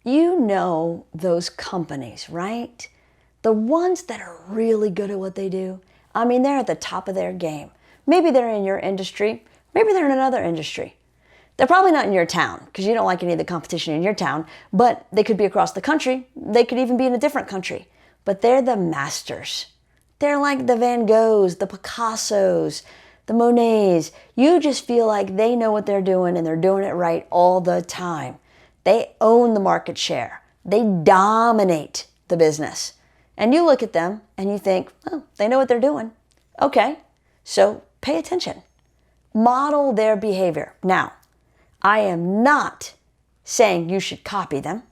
You know those companies, right? The ones that are really good at what they do. I mean, they're at the top of their game. Maybe they're in your industry. Maybe they're in another industry. They're probably not in your town because you don't like any of the competition in your town, but they could be across the country. They could even be in a different country. But they're the masters. They're like the Van Goghs, the Picassos, the Monets. You just feel like they know what they're doing and they're doing it right all the time. They own the market share. They dominate the business. And you look at them and you think, oh, they know what they're doing. Okay, so pay attention. Model their behavior. Now, I am not saying you should copy them.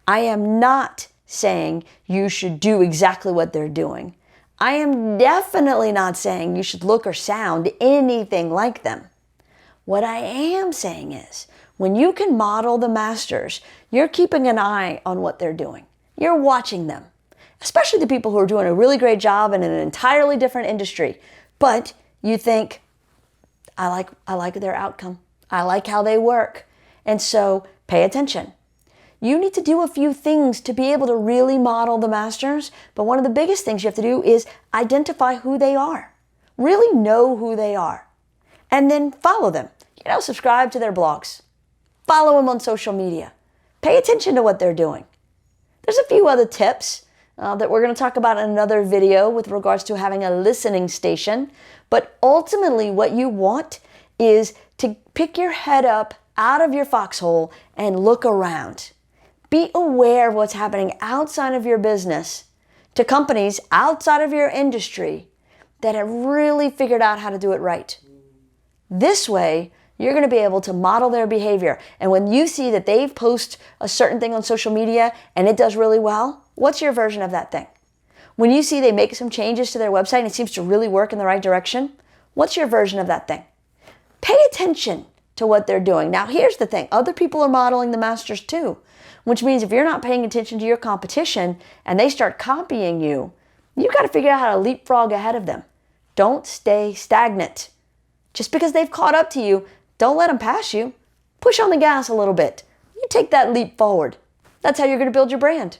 I am not saying you should do exactly what they're doing. I am definitely not saying you should look or sound anything like them. What I am saying is, when you can model the masters, you're keeping an eye on what they're doing. You're watching them, especially the people who are doing a really great job in an entirely different industry. But you think, I like their outcome. I like how they work. And so pay attention. You need to do a few things to be able to really model the masters. But one of the biggest things you have to do is identify who they are. Really know who they are. And then follow them. Subscribe to their blogs. Follow them on social media. Pay attention to what they're doing. There's a few other tips that we're going to talk about in another video with regards to having a listening station. But ultimately what you want is to pick your head up out of your foxhole and look around. Be aware of what's happening outside of your business to companies outside of your industry that have really figured out how to do it right. This way, you're going to be able to model their behavior. And when you see that they post a certain thing on social media and it does really well, what's your version of that thing? When you see they make some changes to their website and it seems to really work in the right direction, what's your version of that thing? Pay attention to what they're doing. Now, here's the thing. Other people are modeling the masters too, which means if you're not paying attention to your competition and they start copying you, you've got to figure out how to leapfrog ahead of them. Don't stay stagnant. Just because they've caught up to you, don't let them pass you. Push on the gas a little bit. You take that leap forward. That's how you're going to build your brand.